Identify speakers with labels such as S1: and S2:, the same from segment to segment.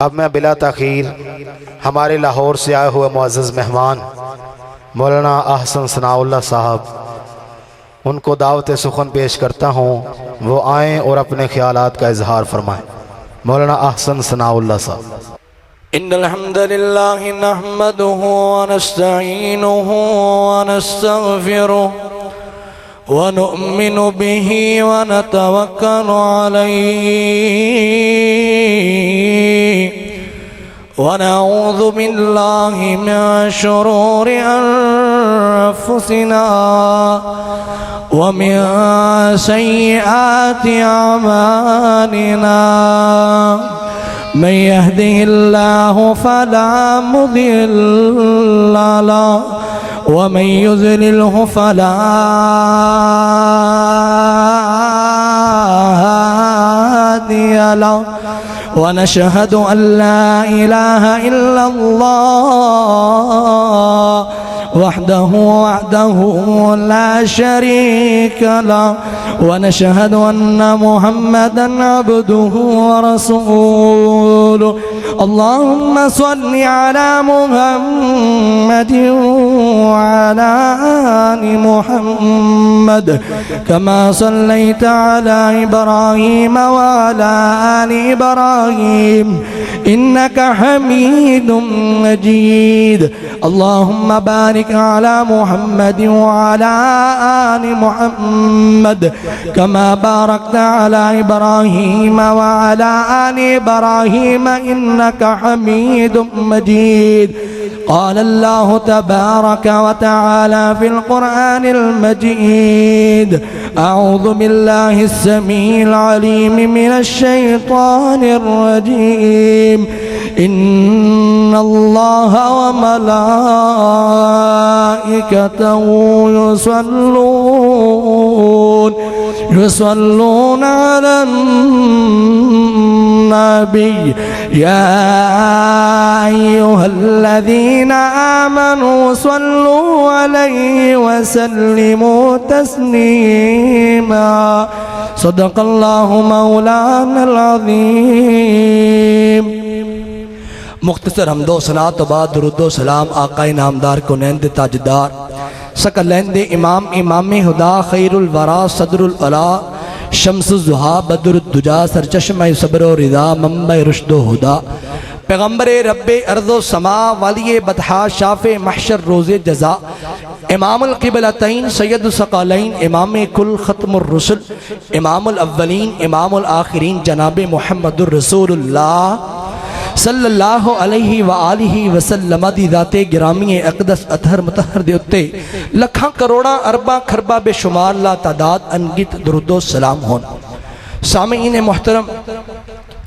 S1: اب میں بلا تاخیر ہمارے لاہور سے آئے ہوئے معزز مہمان مولانا احسن ثناء اللہ صاحب، ان کو دعوت سخن پیش کرتا ہوں، وہ آئیں اور اپنے خیالات کا اظہار فرمائیں۔ مولانا احسن ثناء اللہ صاحب۔
S2: ان الحمد لله نحمده ونستعينه ونستغفره ونؤمن به ونتوكل عليه ونعوذ بالله من شرور أنفسنا ومن سيئات أعمالنا من يهده الله فلا مضل له ومن يضلله فلا هادي له ونشهد أن لا إله إلا الله وحده لا شريك له ونشهد أن محمدا عبده ورسوله اللهم صل على محمد وعلى آل محمد كما صليت على إبراهيم وعلى آل إبراهيم إنك حميد مجيد اللهم بارك على محمد وعلى آل محمد كما باركت على إبراهيم وعلى آل إبراهيم إنك حميد مجيد قال الله تبارك وتعالى في القرآن المجيد أعوذ بالله السميع العليم من الشيطان الرجيم إن الله وملائكته يصلون على النبي يا أيها الذين آمنوا صلوا عليه وسلموا تسليما صدق الله مولانا العظيم۔ مختصر حمد و ثنا تو بعد درود و سلام آقا نامدار کنیند تاجدار سکلند امام ہدا خیر الورا صدر العلا شمس الضحیٰ بدر الدجا سرچشمہ صبر و رضا منبع رشد و ہدا پیغمبر رب ارض و سما والی بطحا شاف محشر روز جزا امام القبلتین سید الثقلین امام کل ختم الرسل امام الاولین امام الآخرین جناب محمد الرسول اللہ صلی اللہ علیہ وآلہ وسلم دی ذات گرامی اقدس اطہر مطہر دے اتے لکھاں کروڑاں ارباں کھربا بے شمار لا تعداد انگت درود و سلام ہون۔ سامعین محترم،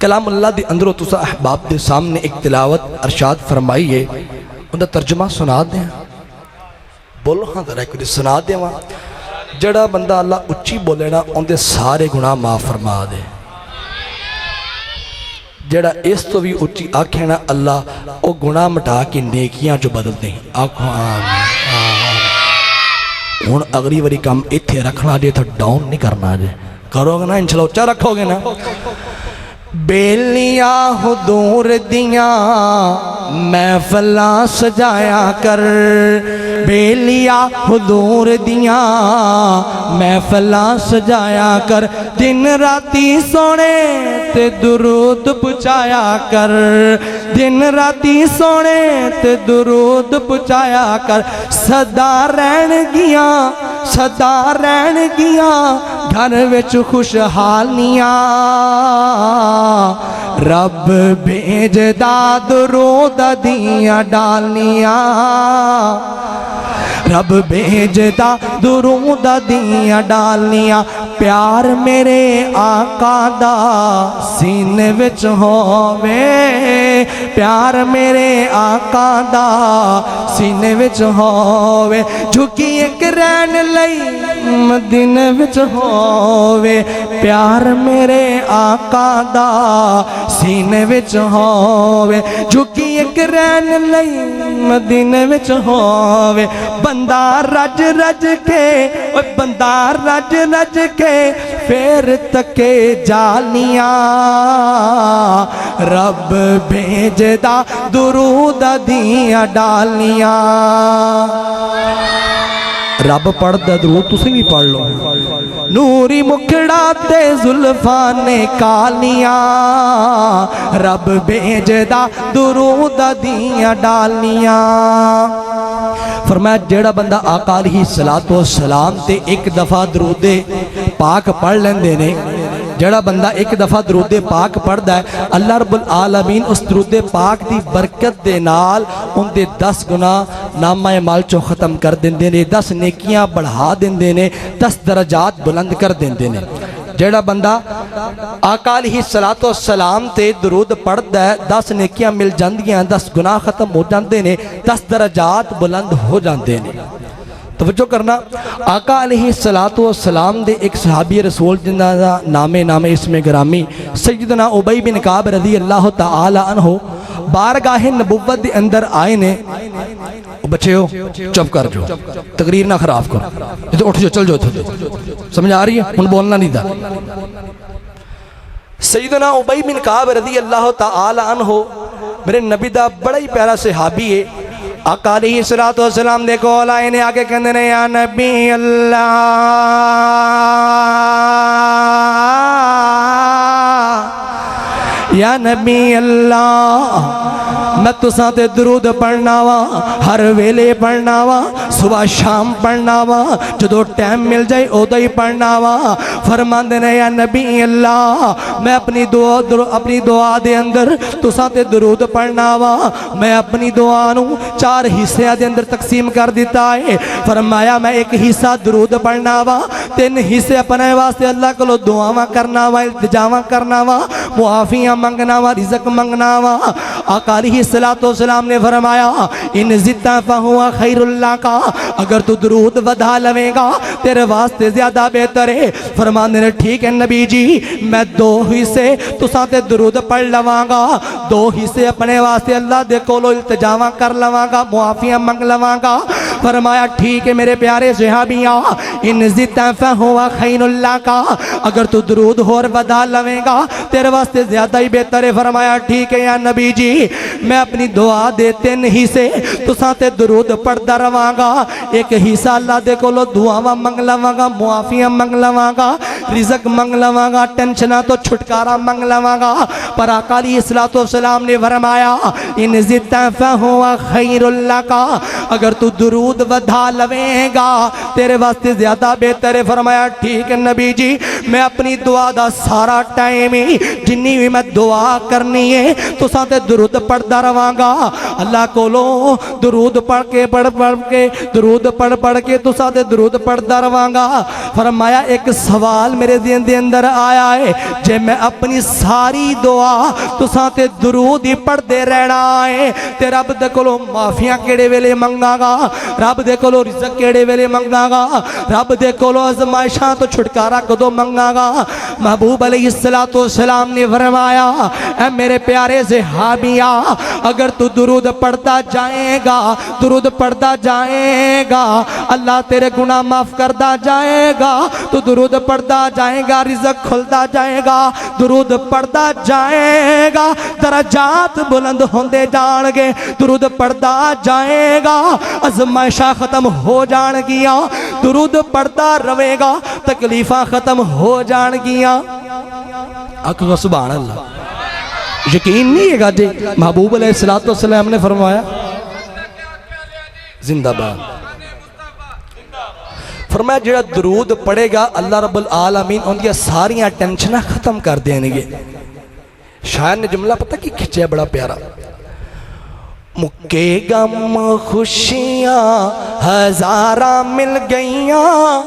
S2: کلام اللہ دے اندر و تسا احباب دے سامنے ایک تلاوت ارشاد فرمائیے، ان دا ترجمہ سنا دیں، بولو ہاں ذرا ایک سنا دیں وہاں جڑا بندہ اللہ اچھی بولے نا ان دے سارے گناہ معاف فرما دے، جڑا اس تو بھی اچھی آنکھیں نا اللہ او گناہ مٹا کی نیکیاں جو بدل دیں۔ آنکھوں آمین۔ ہون اگلی وری کام اتھے رکھنا جے تھا ڈاؤن نہیں کرنا جے، کرو گے نا انشاءاللہ اچھا رکھو گے نا۔ بیلیاں حضور دیاں محفلاں سجایا کر، بیلیاں حضور دیاں محفلاں سجایا کر، دن راتی سونے تے درود پچایا کر، دن راتی سونے تے درود پچایا کر، صدا رہن گیاں گھر وچ خوشحالیاں، رب بھیجدا درود دیاں ڈالیاں، رب بھیجدا درود دیاں ڈالیاں، پیار میرے آقا دا سینے وچ ہووے، پیار میرے آقا دا سینے وچ ہووے، جھکی ایک رہن لئی مدینے وچ ہووے، پیار میرے آقا دا سینے وچ ہووے، جھکی ایک رہن لئی مدینے وچ ہووے بندہ رج رج کے بندہ رج رج کے پھر تکے جالیاں رب بھیجدا درود دیاں ڈالیاں رب پڑھ دا درود تسی بھی پڑھ لو نوری مکھڑا تے زلفاں نے کالیاں رب بھیجدا درود دیاں ڈالیاں فرمایا جیڑا بندہ آقا علیہ السلام تے ایک دفعہ درود پاک پڑھ لیندے نے جڑا بندہ ایک دفعہ درود پاک پڑھدا ہے اللہ رب العالمین اس درود پاک دی برکت دے نال ان دے 10 گناہ نامہ اعمال چوں ختم کر دیندے نے 10 نیکیاں بڑھا دیندے نے 10 درجات بلند کر دیندے نے جڑا بندہ آقا علیہ السلام تے درود پڑھدا ہے 10 نیکیاں مل جاندیاں 10 گناہ ختم ہو جاندے نے 10 درجات بلند ہو جاندے نے توجہ کرنا آقا علیہ السلام دے ایک صحابی رسول جنہ دا نام اسم گرامی سیدنا ابی بن کعب رضی اللہ تعالی عنہ بارگاہ نبوت دے اندر آئے نے بچے ہو چپ کر جو تقریر نہ خراب کرو اٹھ جو چل جو سمجھ آ رہی ہے ان بولنا نہیں دا سیدنا ابی بن کعب رضی اللہ تعالی عنہ میرے نبی دا بڑا ہی پیارا صحابی ہے آقا علیہ السلام دے کول آئے نے آگے کہندے نے یا نبی اللہ یا نبی اللہ میں تساں تے درود پڑھنا وا ہر ویلے پڑھنا وا صبح شام پڑھنا وا جدو ٹائم مل جائے اودوں ہی پڑھنا وا فرماندے نے یا نبی اللہ میں اپنی دعا دے اندر تساں تے درود پڑھنا وا میں اپنی دعا نو 4 حصے دے اندر تقسیم کر دیتا ہے فرمایا میں ایک حصہ درود پڑھنا وا 3 حصے اپنے واسطے اللہ کو دعاواں کرنا وا التجاواں کرنا وا معافیاں منگنا وا رزق منگنا وا آقا علیہ السلام نے فرمایا ان زدتا فہوا خیر اللہ کا اگر تو درود ودھا لویں گا تیرے واسطے زیادہ بہتر ہے فرمانے نے ٹھیک ہے نبی جی میں 2 حصے تساں تے درود پڑھ لواں گا 2 حصے اپنے واسطے اللہ دے کولو التجاواں کر لواں گا معافیاں منگ لواں گا فرمایا ٹھیک ہے میرے پیارے صحابیاں ان زدتا فہوا خیر اللہ کا اگر تو درود اور ودھا لویں گا تیرے واسطے زیادہ ہی بہتر ہے فرمایا ٹھیک ہے یا نبی جی میں اپنی دعا دے 3 حصے تساں تے درود پڑھدا رواں گا ایک حصہ اللہ دے کولو دعاواں منگ لواں گا معافیاں منگ لواں گا رزق منگ لواں گا ٹینشناں تو چھٹکارا منگ لواں گا پر آقا علیہ السلام نے فرمایا ان زدتا فہوا خیر اللہ کا اگر تو درود ودھا لویں گا تیرے واسطے زیادہ بہتر ہے فرمایا ٹھیک ہے نبی جی میں اپنی دعا دا سارا ٹائم ہی جنی بھی میں دعا کرنی ہے تساں تے درود پڑھدا رواں گا اللہ کولو درود پڑھ کے درود پڑھ کے تساں تے درود پڑھدا رواں گا فرمایا ایک سوال میرے ذہن دے اندر آیا ہے جے میں اپنی ساری دعا تساں تے درود ہی پڑھدے رہنا ہے تے رب دے کولو معافیاں کیڑے ویلے منگا گا رب دے کولو رزق کیڑے ویلے منگا گا رب دے کولو آزمائشاں تو چھٹکارا کدو منگا گا محبوب علیہ السلام نے فرمایا اے میرے پیارے صحابیاں اگر تو درود پڑھتا جائے گا درود پڑھتا جائے گا اللہ تیرے گناہ معاف کرتا جائے گا تو درود پڑھتا جائے گا رزق کھلتا جائے گا درود پڑھتا جائے گا درجات بلند ہوندے جان گے درود پڑھتا جائے گا آزمائشاں ختم ہو جان گیاں درود پڑھتا رہے گا تکلیفاں ختم ہو جان گیاں آقا سبحان اللہ یقین نہیں ہے گا جی محبوب علیہ السلام نے فرمایا زندہ باد فرمایا جڑا درود پڑھے گا اللہ رب العالمین ان کی ساریاں ٹینشنہ ختم کر دینے گے شاعر نے جملہ پتہ کی کھچے بڑا پیارا مکے غم خوشیاں ہزارہ مل گئیاں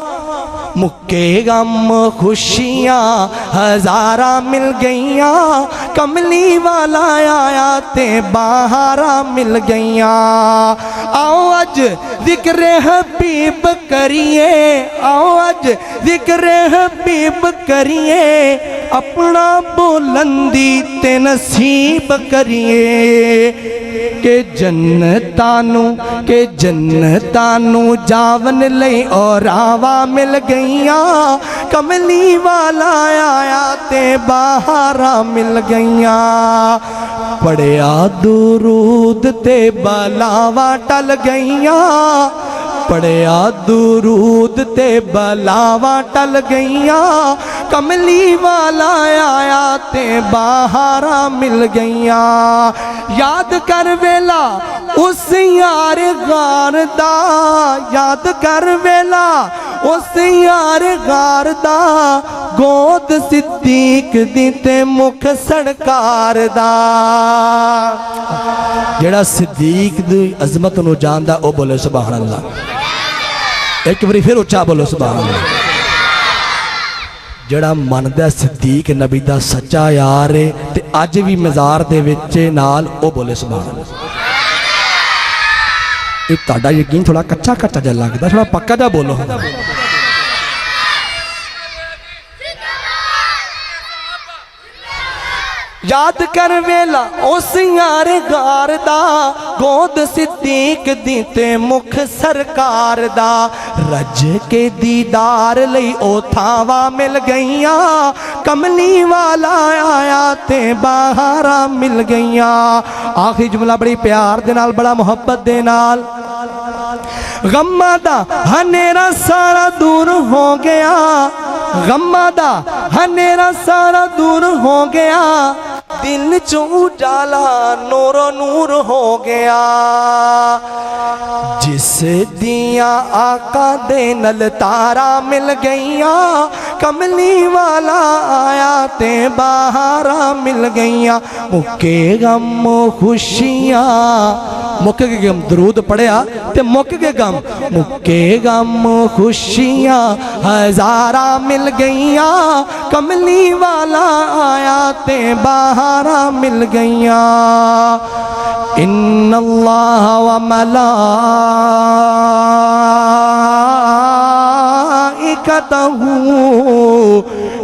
S2: مکے غم خوشیاں ہزارہ مل گئیاں کملی والا آیا تے باہرہ مل گئیاں آؤ اج ذکر حبیب کریے آؤ اج ذکر حبیب کریے اپنا بلندی تے نصیب کریے کہ جنتانو جاون لئی اور آوا مل گئیاں کملی والا آیا تے باہرہ مل گئیاں پڑھیا درود تے بلاوا ٹل گئیاں پڑھیا درود تے بلاوا ٹل گئیاں کملی والا آیا تے باہرہ مل گئیاں یاد کر ویلا اس یار غار دا یاد کر ویلا اس یار غار دا گود صدیق دی تے مکھ سرکار دا جڑا صدیق دی عظمت نو جاندا او بولے سبحان اللہ ایک بری پھر اچھا بولو سبحان اللہ جڑا مندہ صدیق نبی دا سچا یار ہے تے آج بھی مزار دے وچے نال او بولے سبحان اللہ ایک تاڑا یقین تھوڑا کچھا کچھا جا لگتا تھوڑا پکا جا بولو یاد کر ویلا اس یار غار دا گود صدیق دیتے مکھ سرکار دا رج کے دیدار لئی او تھاوا مل گئیاں کملی والا آیا تے باہرہ مل گئیاں آخری جملہ بڑی پیار دے نال بڑا محبت دے نال غمہ دا ہنیرا سارا دور ہو گیا غمہ دا ہنیرا سارا دور ہو گیا دل چوں اجالا نور و نور ہو گیا جس دیاں آقا دے نل تارا مل گئیاں کملی والا آیا تے باہرہ مل گئیاں مکے غم خوشیاں مکے کے غم درود پڑھیا تے مکے کے غم مکے غم خوشیاں ہزارہ مل گئیاں کملی والا آیا تے باہرہ مل گئیاں ان اللہ و ملائکتہ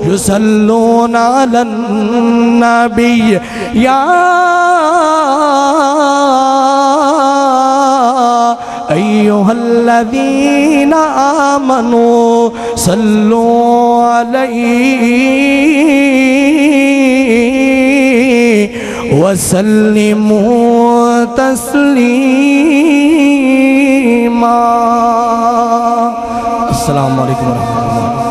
S2: یصلون علی النبی یا ایوہ الذین آمنوا صلوا علیہ وسلموا تسلیما السلام علیکم ورحمۃ اللہ